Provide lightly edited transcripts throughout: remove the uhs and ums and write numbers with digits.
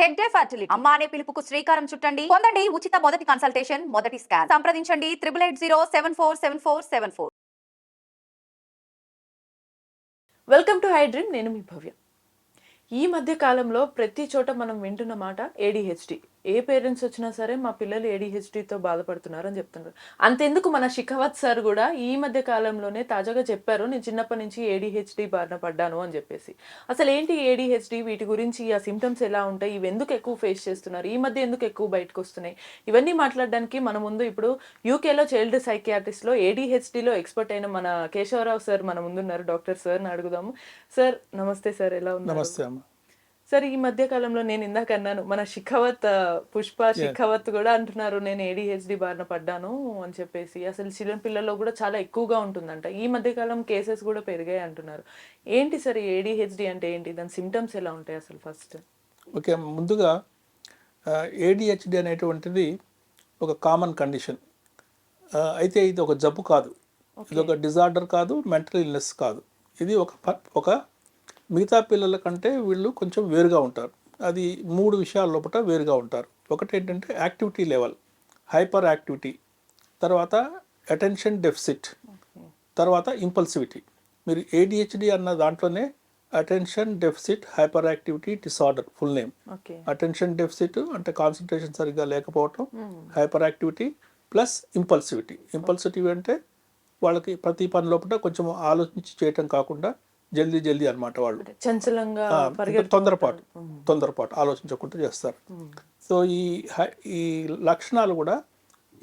Hegde fertility అమ్మ అనే పిలుపుకు శ్రీకారం చుట్టండి. పొందండి ఉచిత మొదటి కన్సల్టేషన్, మొదటి స్కాన్. సంప్రదించండి 8880747474. Welcome to high dream. నేను మీ భవ్య. ఈ మధ్య కాలంలో ప్రతి చోట మనం వింటున్న మాట ఏడిహెచ్డి. ఏ పేరెంట్స్ వచ్చినా సరే మా పిల్లలు ఏడిహెచ్డితో బాధపడుతున్నారు అని చెప్తున్నారు. అంతెందుకు మన శిఖవత్ సార్ కూడా ఈ మధ్య కాలంలోనే తాజాగా చెప్పారు, నేను చిన్నప్పటి నుంచి ఏడిహెచ్డి బారిన పడ్డాను అని చెప్పేసి. అసలు ఏంటి ఏడిహెచ్డి, వీటి గురించి ఆ సిమ్టమ్స్ ఎలా ఉంటాయి, ఇవి ఎందుకు ఎక్కువ ఫేస్ చేస్తున్నారు, ఈ మధ్య ఎందుకు ఎక్కువ బయటకు వస్తున్నాయి, ఇవన్నీ మాట్లాడడానికి మన ముందు ఇప్పుడు యూకేలో చైల్డ్ సైకియాట్రిస్ట్లో ఏడిహెచ్డిలో ఎక్స్పర్ట్ అయిన మన కేశవరావు సార్ మన ముందున్నారు. డాక్టర్ సార్ని అడుగుదాము. సార్ నమస్తే సార్, ఎలా ఉన్నారు? నమస్తే అమ్మ. సార్ ఈ మధ్య కాలంలో నేను ఇందాక అన్నాను, మన పుష్ప శిఖవత్ కూడా అంటున్నారు నేను ఏడిహెచ్డి బారిన పడ్డాను అని చెప్పేసి. అసలు చిన్న పిల్లల్లో కూడా చాలా ఎక్కువగా ఉంటుందంట. ఈ మధ్య కాలం కేసెస్ కూడా పెరిగాయి అంటున్నారు. ఏంటి సార్ ఏడిహెచ్డి అంటే ఏంటి, దాని సిమ్టమ్స్ ఎలా ఉంటాయి అసలు ఫస్ట్? ఓకే, ముందుగా ఏడిహెచ్డి అనేటువంటిది ఒక కామన్ కండిషన్. అయితే ఇది ఒక జబ్బు కాదు, ఇది ఒక డిజార్డర్ కాదు, మెంటల్ ఇల్నెస్ కాదు. ఇది ఒక మిగతా పిల్లల కంటే వీళ్ళు కొంచెం వేరుగా ఉంటారు. అది 3 విషయాల లోపల వేరుగా ఉంటారు. ఒకటి ఏంటంటే యాక్టివిటీ లెవెల్, హైపర్ యాక్టివిటీ, తర్వాత అటెన్షన్ డెఫిసిట్, తర్వాత ఇంపల్సివిటీ. మీరు ఏడిహెచ్డి అన్న దాంట్లోనే attention deficit hyper activity disorder full name. Attention deficit అంటే కాన్సన్ట్రేషన్ సరిగ్గా లేకపోవటం, హైపర్ యాక్టివిటీ ప్లస్ ఇంపల్సివిటీ అంటే వాళ్ళకి ప్రతి పని లోపల కొంచెం ఆలోచించి చేయటం కాకుండా జల్దీ అనమాట. వాళ్ళు చంచలంగా తొందరపాటు ఆలోచించకుండా చేస్తారు. సో ఈ లక్షణాలు కూడా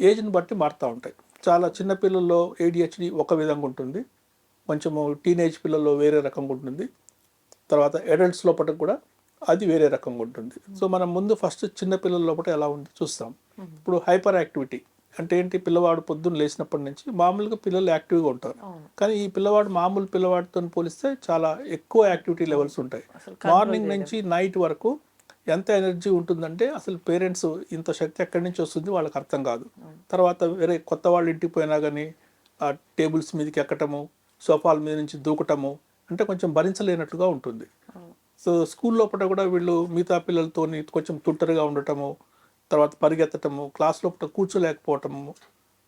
ఏజ్ని బట్టి మారుతూ ఉంటాయి. చాలా చిన్న పిల్లల్లో ఏడిహెచ్డి ఒక విధంగా ఉంటుంది, కొంచెము టీనేజ్ పిల్లల్లో వేరే రకంగా ఉంటుంది, తర్వాత అడల్ట్స్ లోపల కూడా అది వేరే రకంగా ఉంటుంది. సో మనం ముందు ఫస్ట్ చిన్న పిల్లల లోపల ఎలా ఉంది చూస్తాం. ఇప్పుడు హైపర్ యాక్టివిటీ అంటే ఏంటి? పిల్లవాడు పొద్దున్న లేచినప్పటి నుంచి మామూలుగా పిల్లలు యాక్టివ్గా ఉంటారు, కానీ ఈ పిల్లవాడు మామూలు పిల్లవాడితో పోలిస్తే చాలా ఎక్కువ యాక్టివిటీ లెవెల్స్ ఉంటాయి. మార్నింగ్ నుంచి నైట్ వరకు ఎంత ఎనర్జీ ఉంటుందంటే అసలు పేరెంట్స్ ఇంత శక్తి ఎక్కడి నుంచి వస్తుంది వాళ్ళకి అర్థం కాదు. తర్వాత వేరే కొత్త వాళ్ళు ఇంటికి పోయినా కానీ ఆ టేబుల్స్ మీదకి ఎక్కటము, సోఫాల మీద నుంచి దూకటము అంటే కొంచెం భరించలేనట్లుగా ఉంటుంది. సో స్కూల్ లోపల కూడా వీళ్ళు మిగతా పిల్లలతో కొంచెం తుంటరిగా ఉండటము, తర్వాత పరిగెత్తటము, క్లాస్ లోపల కూర్చోలేకపోవటము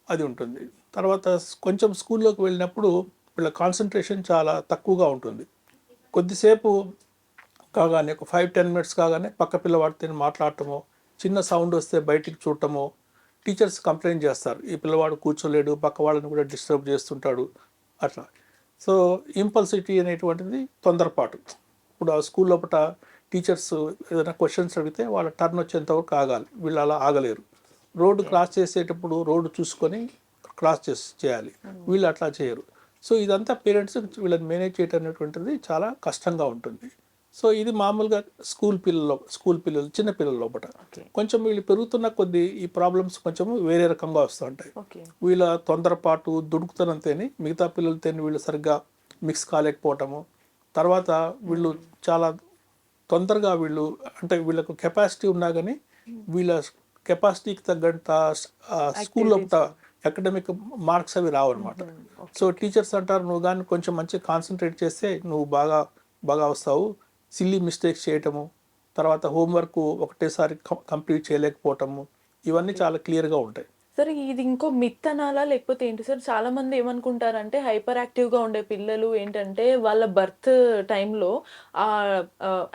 అది ఉంటుంది. తర్వాత కొంచెం స్కూల్లోకి వెళ్ళినప్పుడు వీళ్ళ కాన్సన్ట్రేషన్ చాలా తక్కువగా ఉంటుంది. కొద్దిసేపు కాగానే ఒక 5-10 మినిట్స్ కాగానే పక్క పిల్లవాడితో మాట్లాడటము, చిన్న సౌండ్ వస్తే బయటికి చూడటము, టీచర్స్ కంప్లైంట్ చేస్తారు ఈ పిల్లవాడు కూర్చోలేడు, పక్క వాళ్ళని కూడా డిస్టర్బ్ చేస్తుంటాడు అట్లా. సో ఇంపల్సిటీ అనేటువంటిది తొందరపాటు. ఇప్పుడు ఆ స్కూల్ లోపల టీచర్స్ ఏదైనా క్వశ్చన్స్ అడిగితే వాళ్ళ టర్న్ వచ్చేంత వరకు ఆగాలి, వీళ్ళు అలా ఆగలేరు. రోడ్డు క్రాస్ చేసేటప్పుడు రోడ్డు చూసుకొని క్రాస్ చేయాలి, వీళ్ళు అట్లా చేయరు. సో ఇదంతా పేరెంట్స్ వీళ్ళని మేనేజ్ చేయటం అనేటువంటిది చాలా కష్టంగా ఉంటుంది. సో ఇది మామూలుగా స్కూల్ పిల్లలు చిన్న పిల్లల లోపల. కొంచెం వీళ్ళు పెరుగుతున్న కొద్దీ ఈ ప్రాబ్లమ్స్ కొంచెం వేరే రకంగా వస్తూ ఉంటాయి. వీళ్ళ తొందరపాటు దుడుకుతనంతేని మిగతా పిల్లలతో వీళ్ళు సరిగ్గా మిక్స్ కాలేకపోవటము, తర్వాత వీళ్ళు చాలా తొందరగా వీళ్ళు అంటే వీళ్ళకు కెపాసిటీ ఉన్నా కానీ వీళ్ళ కెపాసిటీకి తగ్గంత స్కూల్ లోపల అకాడమిక్ మార్క్స్ అవి రావు అనమాట. సో టీచర్స్ అంటారు నువ్వు కానీ కొంచెం మంచిగా కాన్సన్ట్రేట్ చేస్తే నువ్వు బాగా వస్తావు, సిల్లీ మిస్టేక్స్ చేయటము, తర్వాత హోంవర్క్ ఒకటేసారి కంప్లీట్ చేయలేకపోవటము, ఇవన్నీ చాలా క్లియర్గా ఉంటాయి. సార్ ఇది ఇంకో మిత్ అనాలా లేకపోతే ఏంటి సార్? చాలా మంది ఏమనుకుంటారంటే హైపర్ యాక్టివ్గా ఉండే పిల్లలు ఏంటంటే వాళ్ళ బర్త్ టైంలో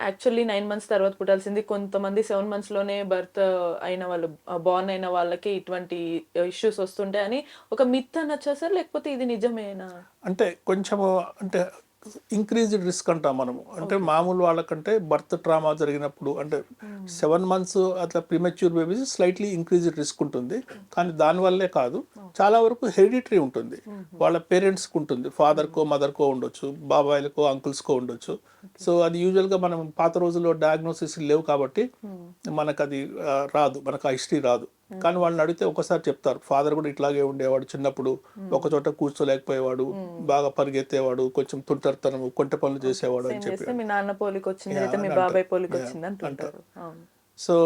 యాక్చువల్లీ 9 months తర్వాత పుట్టాల్సింది, కొంతమంది 7 monthsలోనే బర్త్ అయిన వాళ్ళు, బార్న్ అయిన వాళ్ళకి ఇటువంటి ఇష్యూస్ వస్తుంటాయి అని ఒక మిత్ అనొచ్చా సార్, లేకపోతే ఇది నిజమేనా? అంటే కొంచెము అంటే ఇంక్రీజ్డ్ రిస్క్ అంటాం మనము. అంటే మామూలు వాళ్ళకంటే బర్త్ ట్రామా జరిగినప్పుడు అంటే 7 months అట్లా premature babies slightly increased risk ఉంటుంది, కానీ దానివల్లే కాదు, చాలా వరకు హెరిడిటరీ ఉంటుంది. వాళ్ళ పేరెంట్స్కి ఉంటుంది, ఫాదర్కో మదర్కో ఉండొచ్చు, బాబాయిలకో అంకుల్స్కో ఉండొచ్చు. సో అది యూజువల్గా మనం పాత రోజుల్లో డయాగ్నోసిస్ లేవు కాబట్టి మనకు అది రాదు, మనకు ఆ హిస్టరీ రాదు. కానీ వాళ్ళని అడిగితే ఒకసారి చెప్తారు ఫాదర్ కూడా ఇట్లాగే ఉండేవాడు, చిన్నప్పుడు ఒక చోట కూర్చోలేకపోయేవాడు, బాగా పరిగెత్తేవాడు, కొంచెం తుంటరితనము, కొంటె పనులు చేసేవాడు అని చెప్పి మీ నాన్న పోలికి వచ్చింది లేదా మీ బాబాయ్ పోలికి వచ్చింది అంటారు. సో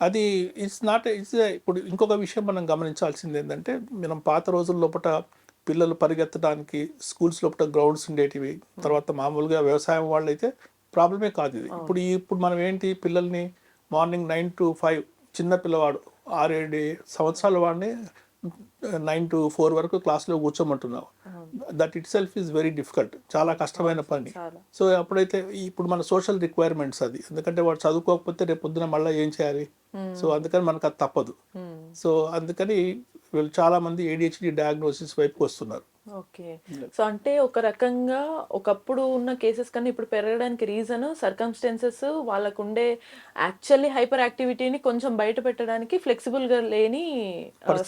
అది ఇట్స్ ఇప్పుడు ఇంకొక విషయం మనం గమనించాల్సింది ఏంటంటే మనం పాత రోజుల లోపల పిల్లలు పరిగెత్తడానికి స్కూల్స్ లోపల గ్రౌండ్స్ ఉండేటివి. తర్వాత మామూలుగా వ్యవసాయం వాళ్ళు అయితే ప్రాబ్లమే కాదు ఇది. ఇప్పుడు మనం ఏంటి, పిల్లల్ని మార్నింగ్ 9 to 5 చిన్న పిల్లవాడు 6-7 సంవత్సరాల వాడిని 9 to 4 వరకు క్లాస్లో కూర్చోమంటున్నాం. That itself is very difficult, చాలా కష్టమైన పని. సో అప్పుడైతే ఇప్పుడు మన సోషల్ రిక్వైర్మెంట్స్ అది, ఎందుకంటే వాడు చదువుకోకపోతే రేపు పొద్దున మళ్ళీ ఏం చేయాలి. సో అందుకని మనకు అది తప్పదు. సో అందుకని వీళ్ళు చాలా మంది ADHD డయాగ్నోసిస్ వైపుకి వస్తున్నారు. ఓకే. సో అంటే ఒక రకంగా ఒకప్పుడు ఉన్న కేసెస్ కన్నా ఇప్పుడు పెరగడానికి రీజన్ సర్కమ్స్టెన్సెస్, వాళ్ళకు ఉండే యాక్చువల్లీ హైపర్ యాక్టివిటీని కొంచెం బయట పెట్టడానికి ఫ్లెక్సిబుల్ గా లేని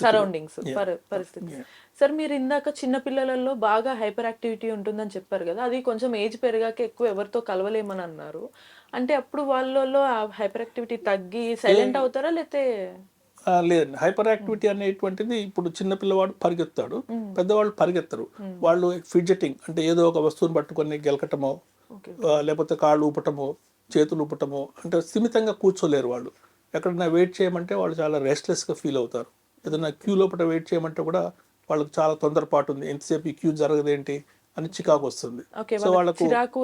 సరౌండింగ్స్ పరిస్థితి. సార్ మీరు ఇందాక చిన్న పిల్లలలో బాగా హైపర్ యాక్టివిటీ ఉంటుందని చెప్పారు కదా, అది కొంచెం ఏజ్ పెరిగాక ఎక్కువ ఎవరితో కలవలేమని అన్నారు. అంటే అప్పుడు వాళ్ళలో ఆ హైపర్ యాక్టివిటీ తగ్గి సైలెంట్ అవుతారా లేతే? లేదండి, హైపర్ యాక్టివిటీ అనేటువంటిది ఇప్పుడు చిన్న పిల్లవాడు పరిగెత్తాడు, పెద్దవాళ్ళు పరిగెత్తరు. వాళ్ళు ఫిడ్జెటింగ్ అంటే ఏదో ఒక వస్తువుని పట్టుకొని గెలకటమో, లేకపోతే కాళ్ళు ఊపటమో, చేతులు ఊపటమో, అంటే స్థిమితంగా కూర్చోలేరు వాళ్ళు. ఎక్కడైనా వెయిట్ చేయమంటే వాళ్ళు చాలా రెస్ట్లెస్గా ఫీల్ అవుతారు. ఏదైనా క్యూ లోపల వెయిట్ చేయమంటే కూడా వాళ్ళకి చాలా తొందరపాటు ఉంది, ఎంతసేపు ఈ క్యూ జరగదేంటి అని చికాకు వస్తుంది. సో వాళ్ళకు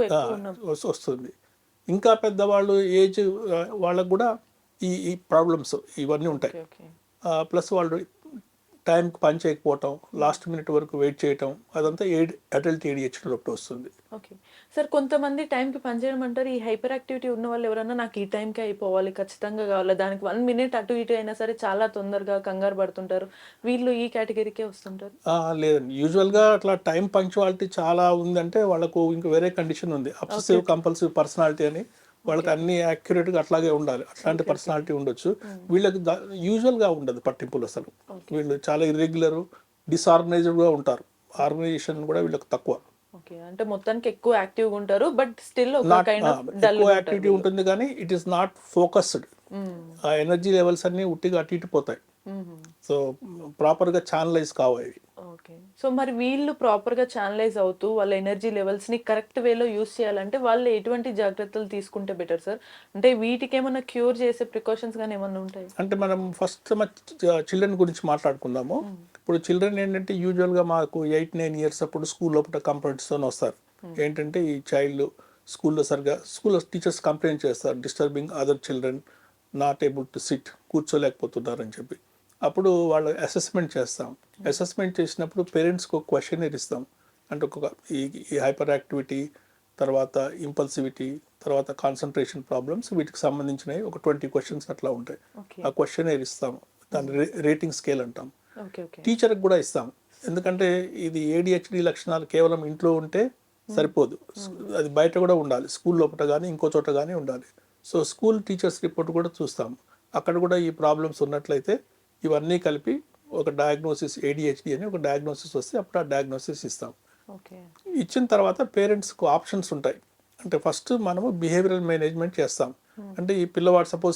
వస్తుంది. ఇంకా పెద్దవాళ్ళు ఏజ్ వాళ్ళకు కూడా ఈ ప్రాబ్లమ్స్ ఇవన్నీ ఉంటాయి. ప్లస్ వాళ్ళు టైంకి పని చేయకపోవటం, లాస్ట్ మినిట్ వరకు వెయిట్ చేయటం, అదంతా అడల్ట్ ADHD వస్తుంది. ఓకే సార్, కొంతమంది టైంకి పనిచేయడం అంటారు. ఈ హైపర్ యాక్టివిటీ ఉన్న వాళ్ళు ఎవరన్నా నాకు ఈ టైంకి అయిపోవాలి, ఖచ్చితంగా కావాలి, దానికి 1 minute అటు ఇటు అయినా సరే చాలా తొందరగా కంగారు పడుతుంటారు, వీళ్ళు ఈ కేటగిరీకే వస్తుంటారు? లేదండి, యూజువల్గా అట్లా టైం పంక్చువాలిటీ చాలా ఉందంటే వాళ్ళకు ఇంక వేరే కండిషన్ ఉంది, అబ్సెసివ్ కంపల్సివ్ పర్సనాలిటీ అని. వాళ్ళకి అన్ని యాక్యురేట్గా అట్లాగే ఉండాలి, అట్లాంటి పర్సనాలిటీ ఉండొచ్చు. వీళ్ళకి యూజువల్గా ఉండదు పట్టింపులు అసలు. వీళ్ళు చాలా ఇర్రెగ్యులర్, డిసార్గనైజ్డ్గా ఉంటారు. ఆర్గనైజేషన్ కూడా వీళ్ళకి తక్కువ. ఓకే, అంటే మొత్తానికి ఎక్కువ యాక్టివ్గా ఉంటారు, బట్ స్టిల్ ఎక్కువ యాక్టివిటీ ఉంటుంది కానీ ఇట్ ఈస్ నాట్ ఫోకస్డ్. ఆ ఎనర్జీ లెవెల్స్ అన్ని ఉట్టిగా అటు ఇటు పోతాయి. సో ప్రాపర్గా ఛానలైజ్ కావాలి. ఓకే, సో మరి వీళ్ళు ప్రాపర్గా ఛానలైజ్ అవుతూ వాళ్ళ ఎనర్జీ లెవెల్స్ని కరెక్ట్ వేలో యూస్ చేయాలంటే వాళ్ళు ఎటువంటి జాగ్రత్తలు తీసుకుంటే బెటర్ సార్? అంటే వీటికి ఏమన్నా క్యూర్ చేసే ప్రికాషన్స్ కానీ ఏమన్నా ఉంటాయి? అంటే మనం ఫస్ట్ చిల్డ్రన్ గురించి మాట్లాడుకుందాము. ఇప్పుడు చిల్డ్రన్ ఏంటంటే యూజువల్గా మాకు 8-9 years అప్పుడు స్కూల్ లోపల కంప్లైంట్స్తో వస్తారు. ఏంటంటే ఈ చైల్డ్ స్కూల్లో టీచర్స్ కంప్లైంట్ చేస్తారు, disturbing other children, not able to sit, కూర్చోలేకపోతున్నారని చెప్పి. అప్పుడు వాళ్ళు అసెస్మెంట్ చేస్తాం. అసెస్మెంట్ చేసినప్పుడు పేరెంట్స్కి ఒక క్వశ్చనర్ ఇస్తాం. అంటే ఈ హైపర్ యాక్టివిటీ, తర్వాత ఇంపల్సివిటీ, తర్వాత కాన్సన్ట్రేషన్ ప్రాబ్లమ్స్, వీటికి సంబంధించినవి ఒక 20 questions అట్లా ఉంటాయి. ఆ క్వశ్చనర్ ఇస్తాం, దాని రేటింగ్ స్కేల్ అంటాం. టీచర్కి కూడా ఇస్తాం, ఎందుకంటే ఇది ADHD లక్షణాలు కేవలం ఇంట్లో ఉంటే సరిపోదు, అది బయట కూడా ఉండాలి, స్కూల్ లోపల కానీ ఇంకో చోట కానీ ఉండాలి. సో స్కూల్ టీచర్స్ రిపోర్ట్ కూడా చూస్తాం, అక్కడ కూడా ఈ ప్రాబ్లమ్స్ ఉన్నట్లయితే ఇవన్నీ కలిపి ఒక డయాగ్నోసిస్, ADHD అని ఒక డయాగ్నోసిస్ వస్తే అప్పుడు ఆ డయాగ్నోసిస్ ఇస్తాం. ఇచ్చిన తర్వాత పేరెంట్స్కు ఆప్షన్స్ ఉంటాయి. అంటే ఫస్ట్ మనము బిహేవియరల్ మేనేజ్మెంట్ చేస్తాం. అంటే ఈ పిల్లవాడు సపోజ్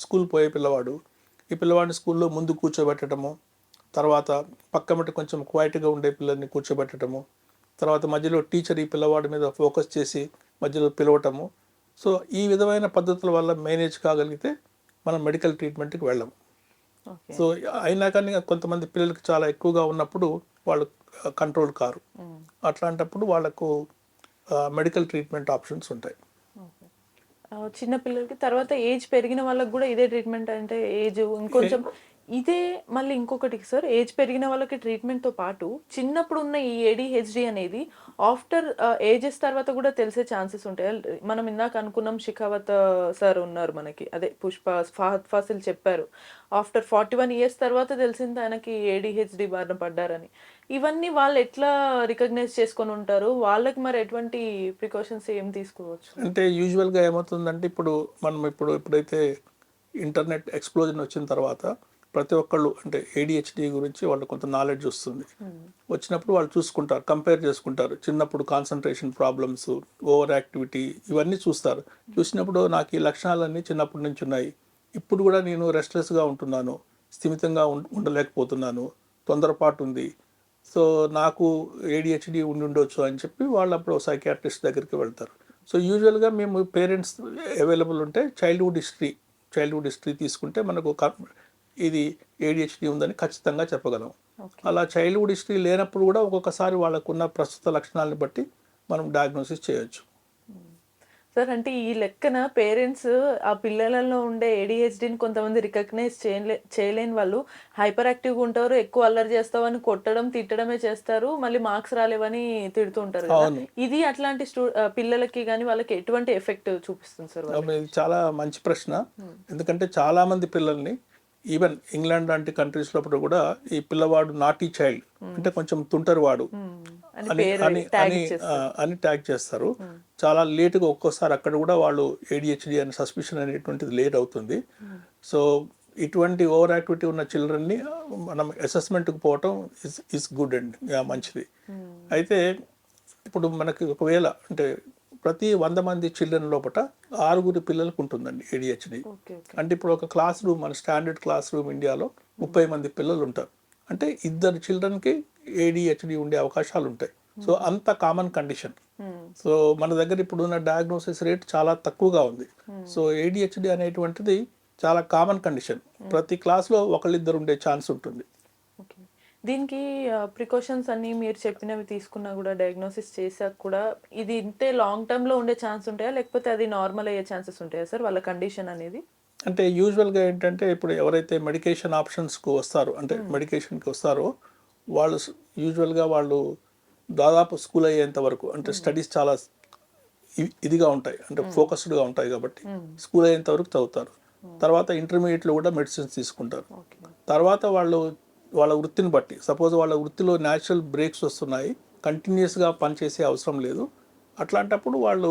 స్కూల్ పోయే పిల్లవాడు, ఈ పిల్లవాడిని స్కూల్లో ముందు కూర్చోబెట్టడము, తర్వాత పక్కమటి కొంచెం క్వైట్గా ఉండే పిల్లల్ని కూర్చోబెట్టడము, తర్వాత మధ్యలో టీచర్ ఈ పిల్లవాడి మీద ఫోకస్ చేసి మధ్యలో పిలవటము. సో ఈ విధమైన పద్ధతుల వల్ల మేనేజ్ కాగలిగితే మనం మెడికల్ ట్రీట్మెంట్కి వెళ్ళము. సో అయినా కానీ కొంతమంది పిల్లలకి చాలా ఎక్కువగా ఉన్నప్పుడు వాళ్ళు కంట్రోల్ కారు, అట్లాంటప్పుడు వాళ్ళకు మెడికల్ ట్రీట్మెంట్ ఆప్షన్స్ ఉంటాయి. చిన్న పిల్లలకి తర్వాత ఏజ్ పెరిగిన వాళ్ళకి కూడా ఇదే ట్రీట్మెంట్? అంటే ఏజ్ ఇంకొంచెం ఇదే మళ్ళీ ఇంకొకటి సార్, ఏజ్ పెరిగిన వాళ్ళకి ట్రీట్మెంట్తో పాటు చిన్నప్పుడు ఉన్న ఈ ADHD అనేది ఆఫ్టర్ ఏజెస్ తర్వాత కూడా తెలిసే ఛాన్సెస్ ఉంటాయి. మనం ఇందాక అనుకున్నాం, షికావత్ సార్ ఉన్నారు మనకి, అదే ఫహద్ ఫాసిల్ చెప్పారు ఆఫ్టర్ 41 years తర్వాత తెలిసింది ఆయనకి ADHD బారిన పడ్డారని. ఇవన్నీ వాళ్ళు ఎట్లా రికగ్నైజ్ చేసుకొని ఉంటారు? వాళ్ళకి మరి ఎటువంటి ప్రికాషన్స్ ఏం తీసుకోవచ్చు? అంటే యూజువల్గా ఏమవుతుందంటే ఇప్పుడైతే ఇంటర్నెట్ ఎక్స్ప్లోజన్ వచ్చిన తర్వాత ప్రతి ఒక్కళ్ళు అంటే ADHD గురించి వాళ్ళు కొంత నాలెడ్జ్ వస్తుంది. వచ్చినప్పుడు వాళ్ళు చూసుకుంటారు, కంపేర్ చేసుకుంటారు. చిన్నప్పుడు కాన్సన్ట్రేషన్ ప్రాబ్లమ్స్, ఓవర్ యాక్టివిటీ, ఇవన్నీ చూస్తారు. చూసినప్పుడు నాకు ఈ లక్షణాలన్నీ చిన్నప్పటి నుంచి ఉన్నాయి, ఇప్పుడు కూడా నేను రెస్ట్లెస్గా ఉంటున్నాను, స్థిమితంగా ఉండలేకపోతున్నాను, తొందరపాటు ఉంది, సో నాకు ADHD ఉండొచ్చు అని చెప్పి వాళ్ళు అప్పుడు సైకియాట్రిస్ట్ దగ్గరికి వెళ్తారు. సో యూజువల్గా మేము పేరెంట్స్ అవైలబుల్ ఉంటే చైల్డ్హుడ్ హిస్టరీ తీసుకుంటే మనకు ఇది ADHD ఉందని ఖచ్చితంగా చెప్పగలం. అలా చైల్డ్హుడ్ హిస్టరీ లేనప్పుడు కూడా ఒక్కొక్కసారి వాళ్ళకున్న ప్రస్తుత లక్షణాలను బట్టి మనం డయాగ్నోసిస్ చేయొచ్చు. సార్ అంటే ఈ లెక్కన పేరెంట్స్ ఆ పిల్లలలో ఉండే ఏడిహెచ్డిని కొంతమంది రికగ్నైజ్ చేయలేని వాళ్ళు హైపర్ యాక్టివ్గా ఉంటారు, ఎక్కువ అల్లరి చేస్తావు అని కొట్టడం తిట్టడమే చేస్తారు, మళ్ళీ మార్క్స్ రాలేవని తిడుతూ ఉంటారు కదా. అవును. ఇది అట్లాంటి పిల్లలకి కానీ వాళ్ళకి ఎటువంటి ఎఫెక్ట్ చూపిస్తుంది సార్ వాళ్ళకి? ఇది చాలా మంచి ప్రశ్న. ఎందుకంటే చాలా మంది పిల్లల్ని ఈవెన్ ఇంగ్లాండ్ లాంటి కంట్రీస్ లోపల కూడా ఈ పిల్లవాడు నాటీ చైల్డ్ అంటే కొంచెం తుంటరి వాడు అని అని పేరు అని tag అని ఇచ్చేస్తారు. అని ట్యాగ్ చేస్తారు. చాలా లేటుగా ఒక్కోసారి అక్కడ కూడా వాళ్ళు ఏడిహెచ్డి అనే సస్పిషన్ అనేటువంటిది లేట్ అవుతుంది. సో ఇటువంటి ఓవర్ యాక్టివిటీ ఉన్న చిల్డ్రన్ని మనం అసెస్మెంట్కి పోవటం ఇస్ గుడ్ అండ్ మంచిది. అయితే ఇప్పుడు మనకి ఒకవేళ అంటే ప్రతి 100 మంది చిల్డ్రన్ లోపల 6 పిల్లలకు ఉంటుందండి ఏడిహెచ్డి. Okay okay. అంటే ఇప్పుడు ఒక క్లాస్ రూమ్, మన స్టాండర్డ్ క్లాస్ రూమ్ ఇండియాలో 30 మంది పిల్లలు ఉంటారు. అంటే 2 చిల్డ్రన్కి ఏడిహెచ్డి ఉండే అవకాశాలు ఉంటాయి. సో అంత కామన్ కండిషన్. సో మన దగ్గర ఇప్పుడున్న డయాగ్నోసిస్ రేట్ చాలా తక్కువగా ఉంది. సో ఏడిహెచ్డి అనేటువంటిది చాలా కామన్ కండిషన్. ప్రతి క్లాస్లో ఒకళ్ళిద్దరు ఉండే ఛాన్స్ ఉంటుంది. ఓకే. దీనికి ప్రికాషన్స్ అన్ని మీరు చెప్పినవి తీసుకున్నా కూడా డయాగ్నోసిస్ చేశాక కూడా ఇది ఇంతే లాంగ్ టర్మ్లో ఉండే ఛాన్స్ ఉంటాయా, లేకపోతే అది నార్మల్ అయ్యే ఛాన్సెస్ ఉంటాయా సార్ వాళ్ళ కండిషన్ అనేది? అంటే యూజువల్గా ఏంటంటే ఇప్పుడు ఎవరైతే మెడికేషన్ ఆప్షన్స్కి వస్తారో అంటే మెడికేషన్కి వస్తారో వాళ్ళు యూజువల్గా వాళ్ళు దాదాపు స్కూల్ అయ్యేంత వరకు అంటే స్టడీస్ చాలా ఇదిగా ఉంటాయి అంటే ఫోకస్డ్గా ఉంటాయి కాబట్టి స్కూల్ అయ్యేంత వరకు చదువుతారు. తర్వాత ఇంటర్మీడియట్లో కూడా మెడిసిన్స్ తీసుకుంటారు. ఓకే. తర్వాత వాళ్ళు వాళ్ళ వృత్తిని బట్టి సపోజ్ వాళ్ళ వృత్తిలో న్యాచురల్ బ్రేక్స్ వస్తున్నాయి, కంటిన్యూస్గా పనిచేసే అవసరం లేదు, అట్లాంటప్పుడు వాళ్ళు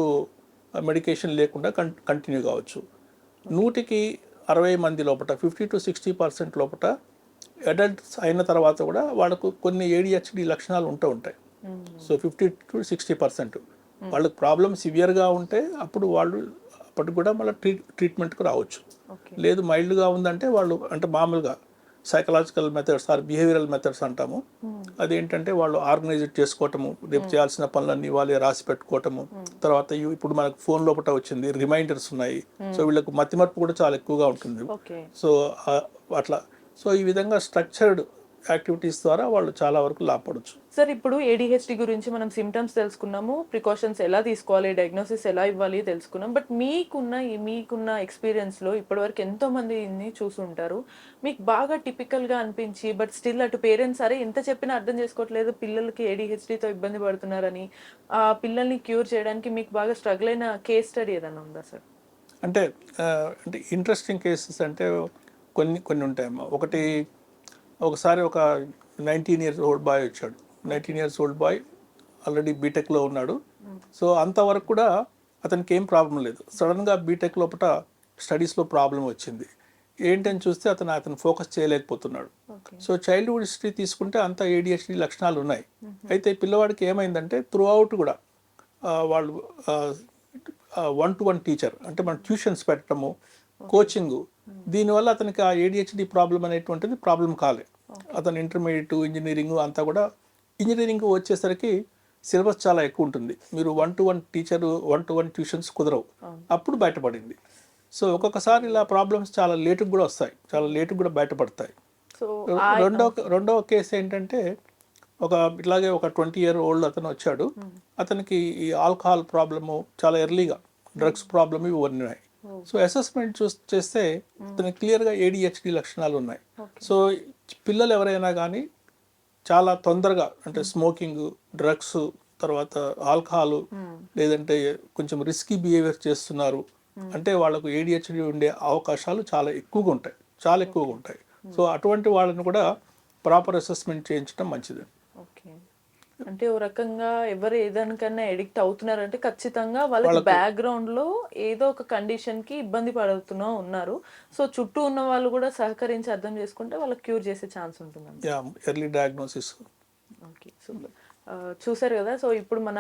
మెడికేషన్ లేకుండా కంటిన్యూ కావచ్చు. 100కి 60 మంది లోపల 50 to 60% లోపల అడల్ట్స్ అయిన తర్వాత కూడా వాళ్ళకు కొన్ని ఏడిహెచ్డి లక్షణాలు ఉంటాయి. సో 50 to 60% వాళ్ళకి ప్రాబ్లం సివియర్గా ఉంటే అప్పుడు వాళ్ళు అప్పటికి కూడా మళ్ళీ ట్రీట్మెంట్కి రావచ్చు. లేదు మైల్డ్గా ఉందంటే వాళ్ళు అంటే మామూలుగా psychological methods or behavioural methods అంటాము. అదేంటంటే వాళ్ళు ఆర్గనైజ్ చేసుకోవటము, రేపు చేయాల్సిన పనులన్నీ వాళ్ళే రాసి పెట్టుకోవటము. తర్వాత ఇప్పుడు మనకు ఫోన్ లోపల వచ్చింది రిమైండర్స్ ఉన్నాయి. సో వీళ్ళకు మతిమరుపు కూడా చాలా ఎక్కువగా ఉంటుంది. సో అట్లా సో ఈ విధంగా స్ట్రక్చర్డ్ యాక్టివిటీస్ ద్వారా వాళ్ళు చాలా వరకు లాభపడవచ్చు. సార్ ఇప్పుడు ఏడిహెచ్డి గురించి మనం సిమ్టమ్స్ తెలుసుకున్నాము, ప్రికాషన్స్ ఎలా తీసుకోవాలి, డయాగ్నోసిస్ ఎలా ఇవ్వాలి తెలుసుకున్నాం. బట్ మీకున్న ఎక్స్పీరియన్స్లో ఇప్పటివరకు ఎంతో మందిని చూసుంటారు, మీకు బాగా టిపికల్గా అనిపించి బట్ స్టిల్ అటు పేరెంట్స్ సరే ఎంత చెప్పినా అర్థం చేసుకోవట్లేదు, పిల్లలకి ఏడిహెచ్డితో ఇబ్బంది పడుతున్నారని ఆ పిల్లల్ని క్యూర్ చేయడానికి మీకు బాగా స్ట్రగుల్ అయిన కేస్ స్టడీ ఏదైనా ఉందా సార్? అంటే ఇంట్రెస్టింగ్ కేసెస్ అంటే కొన్ని ఉంటాయమ్మా. ఒకసారి ఒక 19 years old బాయ్ వచ్చాడు. 19 years old బాయ్ ఆల్రెడీ బీటెక్లో ఉన్నాడు. సో అంతవరకు కూడా అతనికి ఏం ప్రాబ్లం లేదు. సడన్గా బీటెక్ లోపల స్టడీస్లో ప్రాబ్లం వచ్చింది. ఏంటని చూస్తే అతను ఫోకస్ చేయలేకపోతున్నాడు. సో చైల్డ్హుడ్ హిస్టరీ తీసుకుంటే అంత ఏడిహెచ్డి లక్షణాలు ఉన్నాయి. అయితే పిల్లవాడికి ఏమైందంటే త్రూ అవుట్ కూడా వాళ్ళు 1-to-1 టీచర్ అంటే మనం ట్యూషన్స్ పెట్టడము, కోచింగ్, దీనివల్ల అతనికి ఆ ఏడిహెచ్డి ప్రాబ్లం అనేటువంటిది ప్రాబ్లం కాలే. అతను ఇంటర్మీడియట్, ఇంజనీరింగ్ అంతా కూడా ఇంజనీరింగ్ వచ్చేసరికి సిలబస్ చాలా ఎక్కువ ఉంటుంది. మీరు 1-to-1 టీచర్, 1-to-1 ట్యూషన్స్ కుదరవు. అప్పుడు బయటపడింది. సో ఒక్కొక్కసారి ఇలా ప్రాబ్లమ్స్ చాలా లేటుగా కూడా వస్తాయి, చాలా లేటుగా కూడా బయటపడతాయి. రెండవ కేసు ఏంటంటే ఇట్లాగే ఒక 20-year-old అతను వచ్చాడు. అతనికి ఈ ఆల్కహాల్ ప్రాబ్లము చాలా ఎర్లీగా, డ్రగ్స్ ప్రాబ్లమ్ ఇవి ఉన్నాయి. సో అసెస్మెంట్ చేస్తే అతనికి క్లియర్గా ఏడిహెచ్డి లక్షణాలు ఉన్నాయి. సో పిల్లలు ఎవరైనా కానీ చాలా తొందరగా అంటే స్మోకింగ్, డ్రగ్స్, తర్వాత ఆల్కహాల్ లేదంటే కొంచెం రిస్కీ బిహేవియర్ చేస్తున్నారు అంటే వాళ్ళకు ఏడిహెచ్డి ఉండే అవకాశాలు చాలా ఎక్కువగా ఉంటాయి. సో అటువంటి వాళ్ళని కూడా ప్రాపర్ అసెస్మెంట్ చేయించడం మంచిది. ఓకే. అంటే ఓ రకంగా ఎవరు ఏదానికన్నా ఎడిక్ట్ అవుతున్నారంటే ఖచ్చితంగా వాళ్ళకి బ్యాక్గ్రౌండ్లో ఏదో ఒక కండిషన్కి ఇబ్బంది పడుతూ ఉన్నారు. సో చుట్టూ ఉన్న వాళ్ళు కూడా సహకరించి అర్థం చేసుకుంటే వాళ్ళకి క్యూర్ చేసే ఛాన్స్ ఉంటుంది. Early diagnosis. Okay, super. చూసారు కదా. సో ఇప్పుడు మన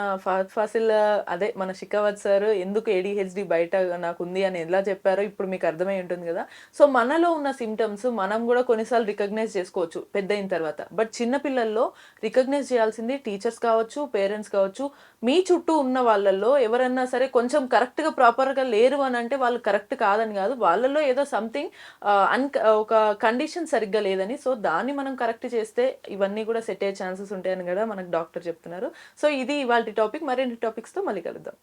ఫాసిల్ అదే మన షికావత్ సార్ ఎందుకు ఏడిహెచ్డి బయట నాకు ఉంది అని ఎలా చెప్పారో ఇప్పుడు మీకు అర్థమై ఉంటుంది కదా. సో మనలో ఉన్న సిమ్టమ్స్ మనం కూడా కొన్నిసార్లు రికగ్నైజ్ చేసుకోవచ్చు పెద్ద అయిన తర్వాత. బట్ చిన్నపిల్లల్లో రికగ్నైజ్ చేయాల్సింది టీచర్స్ కావచ్చు, పేరెంట్స్ కావచ్చు. మీ చుట్టూ ఉన్న వాళ్ళల్లో ఎవరన్నా సరే కొంచెం కరెక్ట్గా ప్రాపర్గా లేరు అని అంటే వాళ్ళు కరెక్ట్ కాదని కాదు, వాళ్ళల్లో ఏదో సంథింగ్ ఒక కండిషన్ సరిగ్గా లేదని. సో దాన్ని మనం కరెక్ట్ చేస్తే ఇవన్నీ కూడా సెట్ అయ్యే ఛాన్సెస్ ఉంటాయని కూడా మనకు డాక్టర్ చెప్తున్నారు. సో ఇది ఇవాల్టి టాపిక్. మరిన్ని టాపిక్స్తో మళ్ళీ కలుద్దాం.